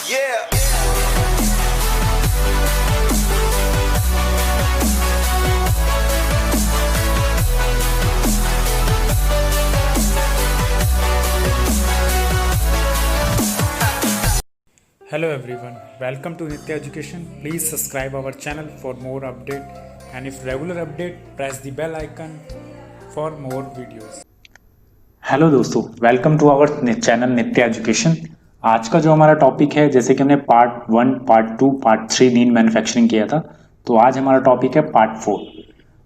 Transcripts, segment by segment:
Yeah. Hello everyone, welcome to Nitya Education. Please subscribe our channel for more update, and if regular update, press the bell icon for more videos. Hello दोस्तों, welcome to our channel Nitya education. आज का जो हमारा topic है, जैसे कि हमने part 1, part 2, part 3 lean manufacturing किया था, तो आज हमारा टॉपिक है part 4,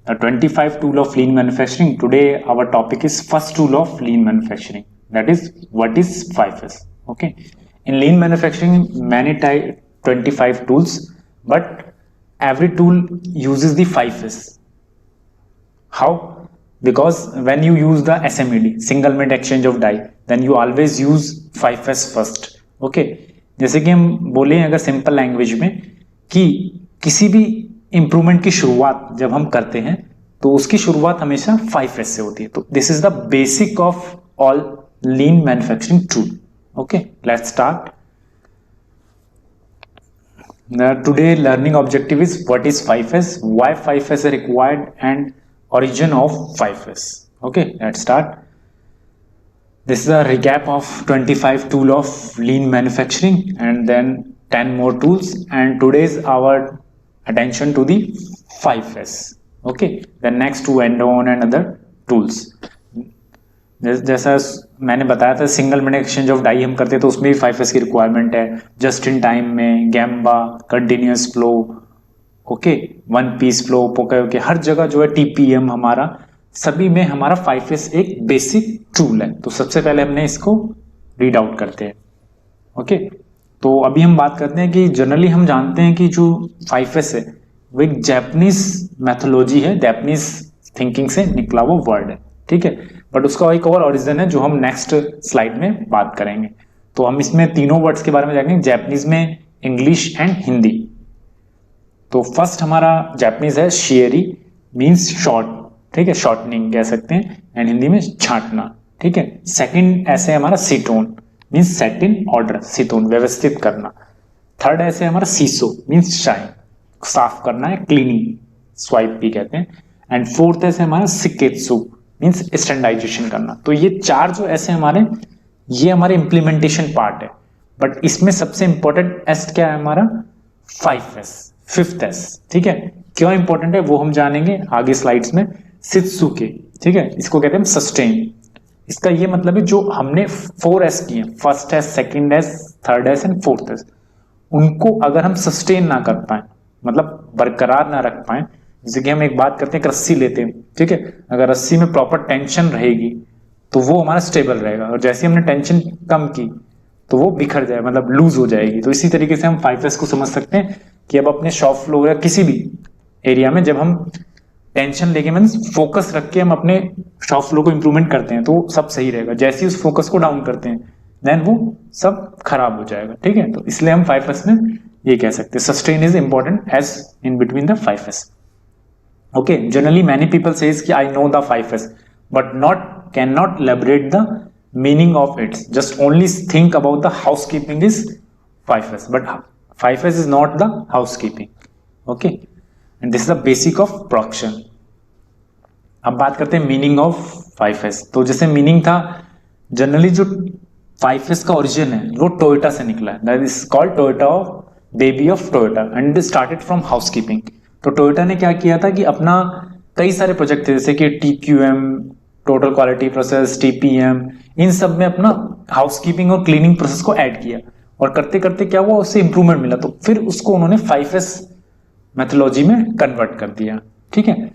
the 25 tool of lean manufacturing. Today our topic is first tool of lean manufacturing, that is what is 5S। Okay, in lean manufacturing many type 25 tools, but every tool uses the 5S. How? Because when you use the SMED, single mode exchange of die, then you always use 5S first. Okay, जैसे कि हम बोले अगर simple language में कि किसी भी improvement की शुरुआत जब हम करते हैं तो उसकी शुरुआत हमेशा 5S से होती है। तो this is the basic of all lean manufacturing tool. Okay, let's start. Today learning objective is what is 5S, why 5S is required, and origin of 5S. Okay, let's start. This is a recap of 25 tool of lean manufacturing and then 10 more tools, and today's our attention to the 5S. Okay, the next to end on and other tools. जैसा मैंने बताया था single minute exchange of die हम करते हैं तो उसमें भी 5S की रिक्वायरमेंट है। जस्ट इन टाइम में गैम्बा, continuous flow, okay, one piece flow, पोके, हर जगह जो है TPM हमारा, सभी में हमारा 5S एक बेसिक टूल है। तो सबसे पहले हमने इसको रीड आउट करते हैं। ओके, तो अभी हम बात करते हैं कि जनरली हम जानते हैं कि जो 5S है वो एक जैपनीज मैथोलॉजी है, जैपनीज थिंकिंग से निकला वो वर्ड है, ठीक है। बट उसका एक और ओरिजिन है जो हम नेक्स्ट स्लाइड में बात करेंगे। तो हम इसमें तीनों वर्ड्स के बारे में जानेंगे, जैपनीज में, इंग्लिश एंड हिंदी। तो फर्स्ट हमारा जैपनीज है शियरी, मींस शॉर्ट, ठीक है, शॉर्टनिंग कह सकते हैं, एंड हिंदी में छांटना, ठीक है। सेकंड ऐसे हमारा सीटोन, मींस सेट इन ऑर्डर, सीटोन व्यवस्थित करना। थर्ड ऐसे हमारा सीसो, मींस शाइन, साफ करना है, क्लीनिंग, स्वाइप भी कहते हैं। एंड फोर्थ ऐसे हमारा सिकेत्सु, मींस स्टैंडर्डाइजेशन करना। तो ये चार जो ऐसे हमारे, ये हमारे इंप्लीमेंटेशन पार्ट है। बट इसमें सबसे इंपॉर्टेंट एस क्या है हमारा, 5S, 5th S, ठीक है। क्यों इंपॉर्टेंट है वो हम जानेंगे आगे स्लाइड्स में। शित्सुके, ठीक है, इसको कहते हैं सस्टेन। इसका ये मतलब है जो हमने 4S किए, first S, second S, third S and 4th S, उनको अगर हम सस्टेन ना कर पाए, मतलब बरकरार ना रख पाए, जैसे कि हम एक बात करते हैं, रस्सी लेते हैं, ठीक है, अगर रस्सी में प्रॉपर टेंशन रहेगी तो वो हमारा स्टेबल रहेगा, और जैसे हमने टेंशन कम की तो वो बिखर जाए, मतलब लूज हो जाएगी। तो इसी तरीके से हम 5S को समझ सकते हैं कि अब अपने शॉप फ्लोर या किसी भी एरिया में जब हम टेंशन लेके, मीन्स फोकस रख के हम अपने शॉप फ्लो को इंप्रूवमेंट करते हैं तो सब सही रहेगा। जैसे ही उस फोकस को डाउन करते हैं देन वो सब खराब हो जाएगा, ठीक है। तो इसलिए हम 5S में ये कह सकते हैं sustain is important as in between the 5S। Okay, generally many people says कि I know the 5S, but cannot elaborate the meaning of it. Just only think about the housekeeping is 5S, but 5S is not the housekeeping. Okay, and this is the basic of production. अब बात करते हैं meaning of 5S। तो जैसे meaning था, generally जो 5S का origin है वो टोयोटा से निकला है, that is called Toyota, baby of Toyota, and it started from housekeeping. तो टोयोटा ने क्या किया था कि अपना कई सारे प्रोजेक्ट थे, जैसे कि TQM, total quality process, TPM, इन सब में अपना हाउसकीपिंग और क्लीनिंग प्रोसेस को ऐड किया, और करते करते क्या हुआ, उससे इंप्रूवमेंट मिला, तो फिर उसको उन्होंने 5S मेथोलॉजी में कन्वर्ट कर दिया, ठीक है।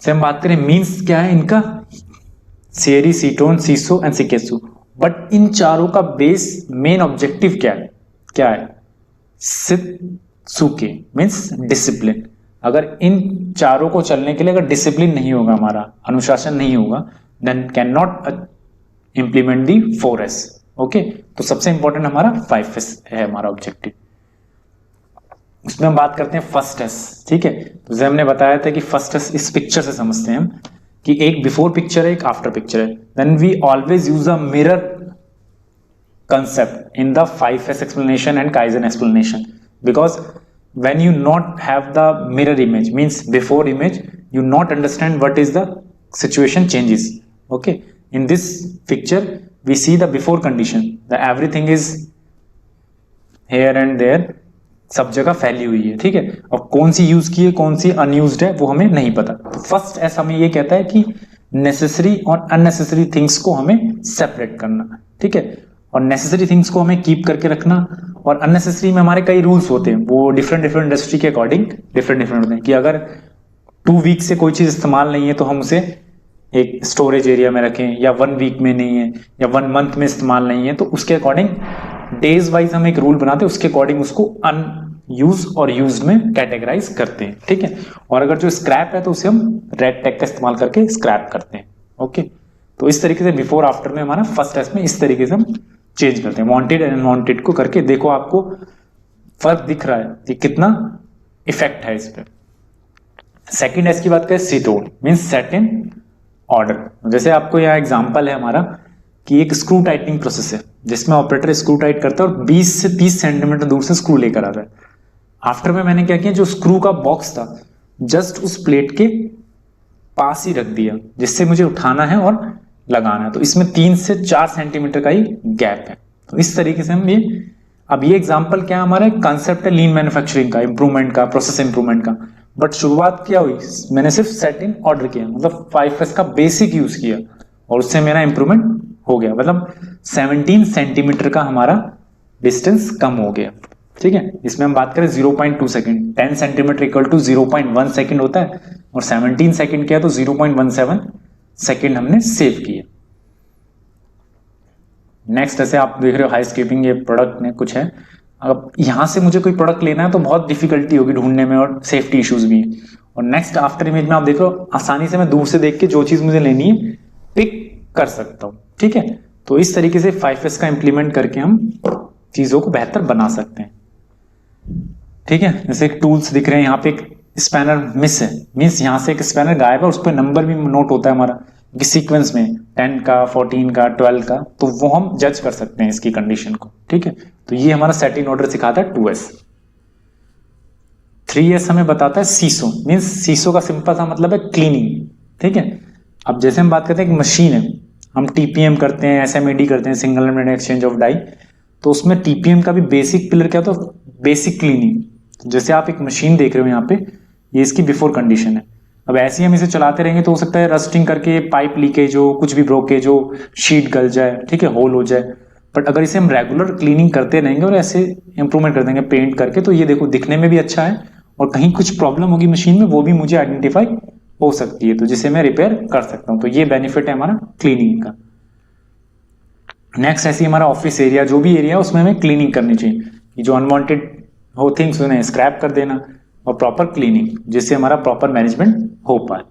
से हम बात करें मीन्स क्या है इनका, सियरी, सीटोन, सीसो एंड सिकेत्सु। बट इन चारों का बेस मेन ऑब्जेक्टिव क्या है, शित्सुके मीन्स डिसिप्लिन। अगर इन चारों को चलने के लिए अगर डिसिप्लिन नहीं होगा, हमारा अनुशासन नहीं होगा, then can not implement the 4S। ओके, तो सबसे इंपॉर्टेंट हमारा 5S है हमारा ऑब्जेक्टिव। उसमें हम बात करते हैं फर्स्ट एस, ठीक है। तो जैसे हमने बताया था कि फर्स्ट एस इस पिक्चर से समझते हैं हम कि एक बिफोर पिक्चर है, एक आफ्टर पिक्चर है। Then we always use a mirror concept in the 5S explanation and Kaizen explanation, because when you not have the mirror image, means before image, you not understand what is the situation changes. Okay, in this picture we see the before condition, the everything is here and there, सब जगह फैली हुई है, ठीक है, और कौन सी use की है कौन सी अनयूज्ड है वो हमें नहीं पता। तो फर्स्ट एस हमें ये कहता है कि नेसेसरी और अननेसेसरी थिंग्स को हमें सेपरेट करना, ठीक है, और नेसेसरी थिंग्स को हमें कीप करके रखना, और अननेसेसरी में हमारे कई रूल्स होते हैं, वो डिफरेंट इंडस्ट्री के अकॉर्डिंग डिफरेंट होते हैं, कि अगर 2 वीक से कोई चीज इस्तेमाल नहीं है तो हम उसे एक स्टोरेज एरिया में रखें, या 1 वीक में नहीं है या 1 मंथ में इस्तेमाल नहीं है, तो उसके अकॉर्डिंग डेज वाइज हम एक रूल बनाते हैं, उसके अकॉर्डिंग उसको अनयूज और यूज्ड में कैटेगराइज करते हैं, ठीक है। और अगर जो स्क्रैप है तो उसे हम रेड टैग का इस्तेमाल करके स्क्रैप करते हैं। ओके, तो इस तरीके से बिफोर आफ्टर में हमारा फर्स्ट एस में इस तरीके से हम चेंज करते हैं, वांटेड एंड अनवांटेड को करके। देखो आपको फर्क दिख रहा है कि कितना इफेक्ट है इस पर। सेकेंड एस की बात करें, सीटोड मीन्स सेट इन ऑर्डर। जैसे आपको यह एग्जांपल है हमारा कि एक स्क्रू टाइटनिंग प्रोसेस है जिसमें ऑपरेटर स्क्रू टाइट करता है और 20 से 30 सेंटीमीटर दूर से स्क्रू लेकर आता है। आफ्टर में मैंने क्या किया, जो स्क्रू का बॉक्स था जस्ट उस प्लेट के पास ही रख दिया, जिससे मुझे उठाना है और लगाना है। तो इसमें 3 से 4 सेंटीमीटर का ही गैप है। तो इस तरीके से हम अब ये एग्जांपल क्या है, हमारा कंसेप्ट है लीन मैन्युफैक्चरिंग का, इंप्रूवमेंट का, प्रोसेस इंप्रूवमेंट का। बट शुरुआत क्या हुई, मैंने सिर्फ सेट इन ऑर्डर किया, मतलब 5S का बेसिक यूज किया और उससे मेरा इंप्रूवमेंट हो गया, मतलब 17 सेंटीमीटर का हमारा डिस्टेंस कम हो गया, ठीक है। इसमें हम बात करें 0.2 second, 10 centimetre equal to 0.1 second होता है, और 17 सेकंड किया तो 0.17 सेकंड हमने सेव किया। नेक्स्ट ऐसे आप देख रहे हो हाईस्केपिंग, ये प्रोडक्ट में कुछ है। अब यहां से मुझे कोई प्रोडक्ट लेना है तो बहुत डिफिकल्टी होगी ढूंढने में, और सेफ्टी इश्यूज भी है। और नेक्स्ट आफ्टर इमेज में आप देख रहे हो आसानी से मैं दूर से देख के जो चीज मुझे लेनी है पिक कर सकता हूं, ठीक है। तो इस तरीके से 5S का इंप्लीमेंट करके हम चीजों को बेहतर बना सकते हैं, ठीक है। जैसे एक टूल्स दिख रहे हैं, यहाँ पे एक स्पैनर मिस है, मीन्स यहाँ से एक स्पैनर गायब है, उस पर नंबर भी नोट होता है हमारा सीक्वेंस में 10 का, 14 का, 12 का, तो वो हम जज कर सकते हैं इसकी कंडीशन को, ठीक है। तो ये हमारा सेट इन ऑर्डर सिखाता है 2S। 3S हमें बताता है सीसो, मीन्स सीसो का सिंपल सा मतलब है क्लीनिंग, ठीक है। अब जैसे हम बात करते हैं एक मशीन है, हम TPM करते हैं, SMAD करते हैं, single element exchange of die, तो उसमें TPM का भी बेसिक पिलर क्या होता है, बेसिक क्लीनिंग। जैसे आप एक मशीन देख रहे हो यहाँ पे, ये इसकी बिफोर कंडीशन है। अब ऐसे ही हम इसे चलाते रहेंगे तो हो सकता है रस्टिंग करके पाइप लीकेज हो, कुछ भी ब्रोकेज हो, शीट गल जाए, ठीक है, होल हो जाए। बट अगर इसे हम रेगुलर क्लीनिंग करते रहेंगे और ऐसे इंप्रूवमेंट कर देंगे पेंट करके, तो ये देखो दिखने में भी अच्छा है, और कहीं कुछ प्रॉब्लम होगी मशीन में वो भी मुझे आइडेंटिफाई हो सकती है, तो जिसे मैं रिपेयर कर सकता हूं। तो ये बेनिफिट है हमारा क्लीनिंग का। नेक्स्ट ऐसे हमारा ऑफिस एरिया, जो भी एरिया उसमें हमें क्लीनिंग करनी चाहिए, कि जो अनवांटेड हो थिंग्स उन्हें स्क्रैप कर देना, और प्रॉपर क्लीनिंग, जिससे हमारा प्रॉपर मैनेजमेंट हो पाए,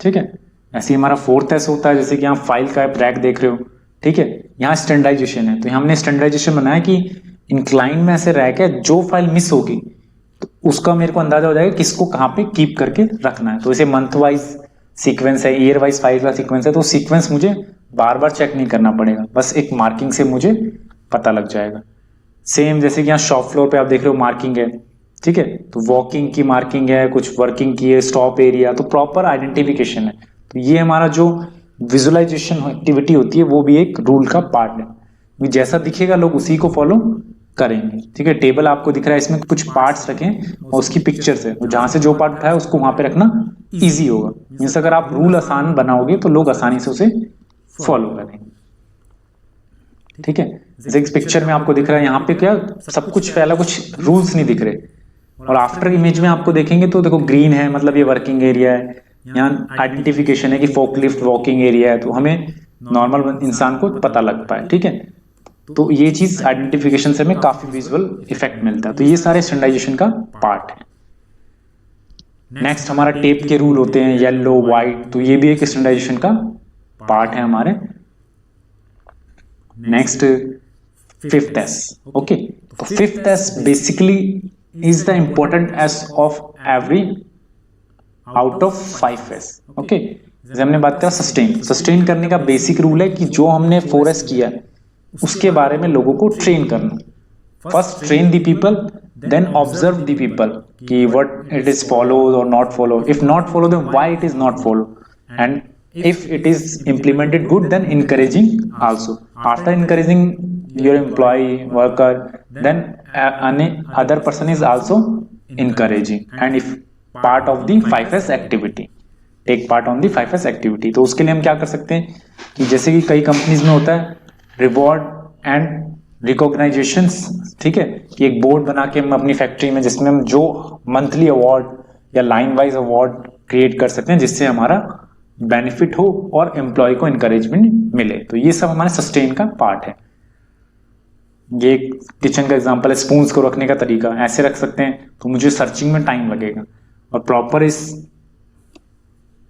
ठीक है। ऐसे ही हमारा 4th होता है, जैसे कि यहाँ फाइल का रैक देख रहे हो, ठीक है, यहाँ स्टैंडर्डाइजेशन है, तो यहाँ हमने स्टैंडर्डाइजेशन बनाया कि इंक्लाइन में ऐसे रैक है, जो फाइल मिस होगी तो उसका मेरे को अंदाजा हो जाएगा किसको कहाँ पे कीप करके रखना है। तो इसे मंथ वाइज सीक्वेंस है, ईयर वाइज फाइल का सीक्वेंस है, तो सीक्वेंस मुझे बार बार चेक नहीं करना पड़ेगा, बस एक मार्किंग से मुझे पता लग जाएगा। सेम जैसे कि यहाँ शॉप फ्लोर पे आप देख रहे हो मार्किंग है, ठीक है, तो वॉकिंग की मार्किंग है, कुछ वर्किंग की है, स्टॉप एरिया, तो प्रॉपर आइडेंटिफिकेशन है। तो ये हमारा जो विजुअलाइजेशन एक्टिविटी होती है वो भी एक रूल का पार्ट है, जैसा दिखेगा लोग उसी को फॉलो करेंगे, ठीक है। टेबल आपको दिख रहा है, इसमें कुछ पार्ट्स रखें और उसकी पिक्चर्स है, जहां से जो पार्ट उठाया उसको वहां पे रखना इजी होगा। मीन्स अगर आप रूल आसान बनाओगे तो लोग आसानी से उसे फॉलो करेंगे, ठीक है। जैसे इस पिक्चर में आपको दिख रहा है, यहाँ पे क्या सब कुछ पहला कुछ रूल्स नहीं दिख रहे, और आफ्टर इमेज में आपको देखेंगे तो देखो ग्रीन है, मतलब ये वर्किंग एरिया है, यहाँ आइडेंटिफिकेशन है कि फोकलिफ्ट वॉकिंग एरिया है, तो हमें नॉर्मल इंसान को पता लग पाए, ठीक है। तो ये चीज आइडेंटिफिकेशन से हमें काफी विजुअल इफेक्ट मिलता है, तो ये सारे स्टैंडर्डाइजेशन का पार्ट है। नेक्स्ट हमारा टेप के रूल होते हैं, येलो, व्हाइट, तो ये भी एक स्टैंडर्डाइजेशन का पार्ट है हमारे। नेक्स्ट 5th, ओके, तो 5th basically is the important S of every out of 5S, okay. जैसे हमने बात किया सस्टेन करने का बेसिक रूल है कि जो हमने 4S किया उसके बारे में लोगों को ट्रेन करना। First train the people, then observe the people कि व्हाट इट इज फॉलो और not follow, if not follow then why it is not follow, and if it is implemented good then encouraging also. After encouraging your employee worker, then other person is also encouraging, and if part of the 5S activity, take part on the 5S activity। तो उसके लिए हम क्या कर सकते हैं कि जैसे कि कई कंपनीज में होता है रिवॉर्ड एंड रिकॉग्नाइजेशंस, ठीक है, कि एक बोर्ड बना के हम अपनी फैक्ट्री में जिसमें हम जो मंथली अवार्ड या लाइन वाइज अवार्ड क्रिएट कर सकते हैं जिससे हमारा बेनिफिट हो और एम्प्लॉय को इंकरेजमेंट मिले। तो ये सब हमारे सस्टेन का पार्ट है। ये किचन का एग्जांपल है, स्पून्स को रखने का तरीका ऐसे रख सकते हैं तो मुझे सर्चिंग में टाइम लगेगा, और प्रॉपर इस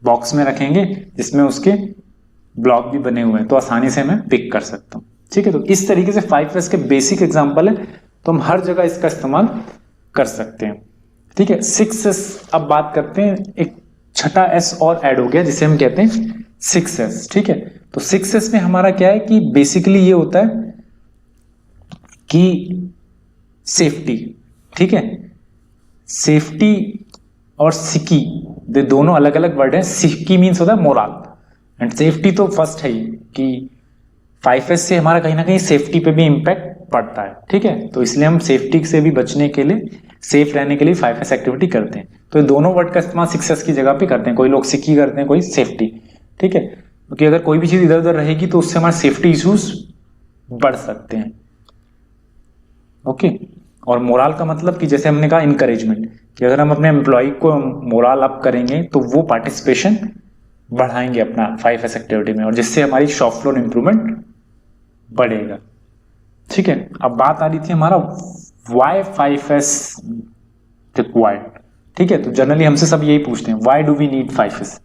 बॉक्स में रखेंगे जिसमें उसके ब्लॉक भी बने हुए हैं तो आसानी से मैं पिक कर सकता हूँ। ठीक है, तो इस तरीके से 5S के बेसिक एग्जांपल है, तो हम हर जगह इसका इस्तेमाल कर सकते हैं। ठीक है, 6S अब बात करते हैं, एक छठा S और ऐड हो गया जिसे हम कहते हैं 6S। ठीक है, तो 6S में हमारा क्या है कि बेसिकली ये होता है कि सेफ्टी। ठीक है, सेफ्टी और सिकी ये दोनों अलग अलग वर्ड है। सिकी मीन्स होता है मोरल, एंड सेफ्टी तो फर्स्ट है ही कि 5S से हमारा कहीं ना कहीं सेफ्टी पे भी इम्पैक्ट पड़ता है। ठीक है, तो इसलिए हम सेफ्टी से भी बचने के लिए, सेफ रहने के लिए 5S एक्टिविटी करते हैं। तो ये दोनों वर्ड का इस्तेमाल 6S की जगह पे करते हैं। कोई लोग सिकी करते हैं, कोई सेफ्टी। ठीक है, क्योंकि अगर कोई भी चीज इधर उधर रहेगी तो उससे हमारे सेफ्टी इश्यूज बढ़ सकते हैं। ओके, और मोरल का मतलब कि जैसे हमने कहा इनकरेजमेंट, कि अगर हम अपने एम्प्लॉय को मोरल अप करेंगे तो वो पार्टिसिपेशन बढ़ाएंगे अपना 5S एक्टिविटी में, और जिससे हमारी शॉप फ्लोर इंप्रूवमेंट बढ़ेगा। ठीक है, अब बात आ रही थी हमारा वाई 5S रिक्वायर्ड। ठीक है, तो जनरली हमसे सब यही पूछते हैं why do we need 5S।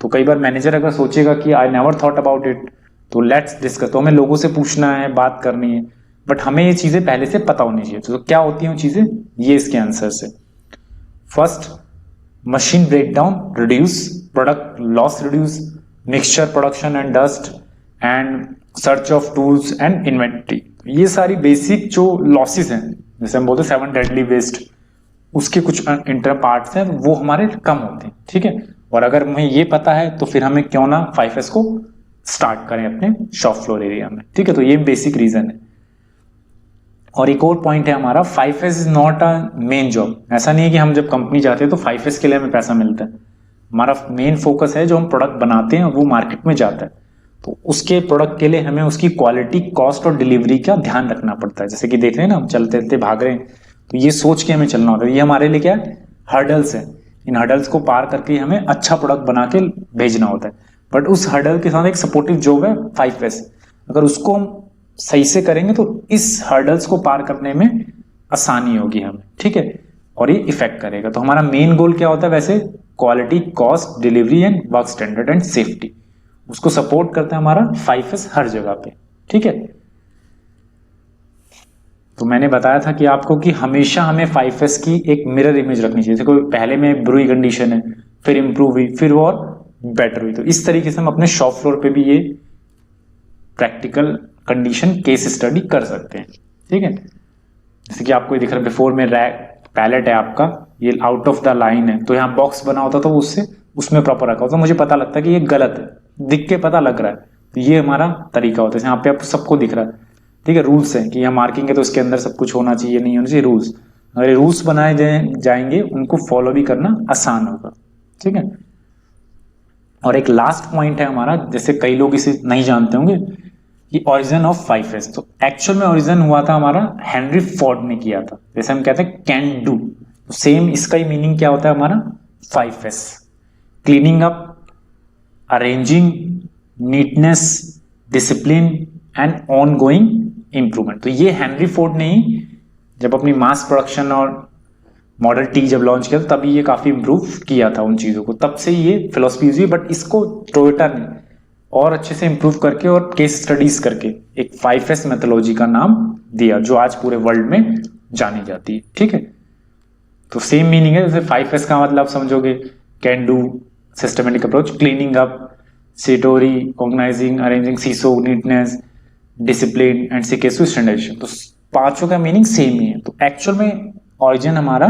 तो कई बार मैनेजर अगर सोचेगा कि I never thought about it, तो लेट्स डिस्कस। तो हमें लोगों से पूछना है, बात करनी है, बट हमें ये चीजें पहले से पता होनी चाहिए। तो क्या होती हैं वो चीजें, ये इसके आंसर से। First, machine breakdown reduce, product loss reduce, mixture production and dust, and search of tools and inventory. ये सारी बेसिक जो लॉसेस हैं, जैसे हम बोलते हैं 7 डेडली वेस्ट, उसके कुछ इंटर पार्ट्स हैं वो हमारे कम होते हैं। ठीक है, और अगर हमें ये पता है तो फिर हमें क्यों ना 5S को स्टार्ट करें अपने शॉप फ्लोर एरिया में। ठीक है, तो ये बेसिक रीजन है। और एक और पॉइंट है हमारा, 5S is not a main job. ऐसा नहीं है कि हम जब कंपनी जाते हैं तो 5S के लिए हमें पैसा मिलता है। हमारा मेन फोकस है जो हम प्रोडक्ट बनाते हैं वो मार्केट में जाता है, तो उसके प्रोडक्ट के लिए हमें उसकी क्वालिटी, कॉस्ट और डिलीवरी का ध्यान रखना पड़ता है। जैसे कि देख रहे हैं ना, हम चलते चलते भाग रहे हैं, तो ये सोच के हमें चलना होता है। ये हमारे लिए क्या है, हर्डल्स है। इन हर्डल्स को पार करके हमें अच्छा प्रोडक्ट बना के भेजना होता है। बट उस हर्डल के साथ एक सपोर्टिव जॉब है 5S। अगर उसको हम सही से करेंगे तो इस हर्डल्स को पार करने में आसानी होगी हमें। ठीक है, और ये इफेक्ट करेगा। तो हमारा मेन गोल क्या होता है वैसे, quality, cost, delivery and work standard and safety. उसको सपोर्ट करता है हमारा 5S हर जगह पे। ठीक है, तो मैंने बताया था कि आपको कि हमेशा हमें 5S की एक मिरर इमेज रखनी चाहिए। जैसे कोई पहले में बुरी कंडीशन है, फिर इंप्रूव हुई, फिर वो और बेटर हुई। तो इस तरीके से हम अपने शॉप फ्लोर पे भी ये प्रैक्टिकल कंडीशन केस स्टडी कर सकते हैं। ठीक है, जैसे कि आपको दिख रहा है बिफोर में पैलेट है आपका, ये आउट ऑफ द लाइन है, तो यहाँ बॉक्स बना होता तो उससे उसमें प्रॉपर रखा होता, मुझे पता लगता है कि ये गलत है, दिख के पता लग रहा है। तो ये हमारा तरीका होता है। यहाँ पे आप सबको दिख रहा है। ठीक है, रूल्स है कि यहाँ मार्किंग है तो इसके अंदर सब कुछ होना चाहिए, नहीं होना चाहिए रूल्स। अगर रूल्स बनाए जाएंगे उनको फॉलो भी करना आसान होगा। ठीक है, और एक लास्ट पॉइंट है हमारा, जैसे कई लोग इसे नहीं जानते होंगे कि ओरिजिन ऑफ 5S। तो एक्चुअल में ओरिजिन हुआ था हमारा हेनरी फोर्ड ने किया था। जैसे हम कहते हैं कैन डू, तो सेम इसका ही मीनिंग क्या होता है हमारा 5S, cleaning up, arranging, neatness, discipline and on going improvement. तो ये हेनरी फोर्ड ने ही जब अपनी मास प्रोडक्शन और मॉडल टी जब लॉन्च किया तो तभी ये काफी इंप्रूव किया था उन चीजों को, तब से ये फिलोसफी हुई। बट इसको टोयोटा ने और अच्छे से इंप्रूव करके और केस स्टडीज करके एक 5S मेथोलॉजी का नाम दिया, जो आज पूरे वर्ल्ड में जानी जाती है। ठीक है, तो सेम मीनिंग है। जैसे 5S का मतलब समझोगे, can do, systematic approach, cleaning up, सेटोरी, ऑर्गेनाइजिंग, अरेंजिंग, सीसो, neatness, discipline and secure standardization. तो पांचों का मीनिंग सेम ही है। तो एक्चुअल में ओरिजिन हमारा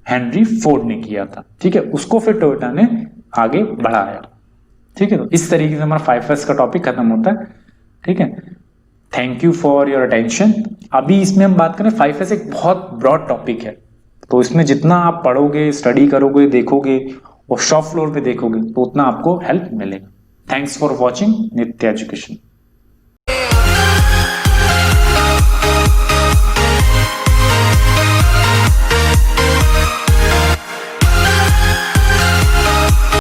हेनरी फोर्ड ने किया था, ठीक है, उसको फिर टोयोटा ने आगे बढ़ाया, ठीक है। तो इस तरीके से हमारा 5S का टॉपिक खत्म होता है, ठीक है। Thank you for your attention. अभी इसमें हम बात करें, 5S एक बहुत ब्रॉड टॉपिक है, तो इसमें जितना आप पढ़ोगे, स्टडी करोगे, देखोगे और शॉप फ्लोर पे देखोगे तो उतना आपको हेल्प मिलेगा। थैंक्स फॉर वॉचिंग नित्य एजुकेशन।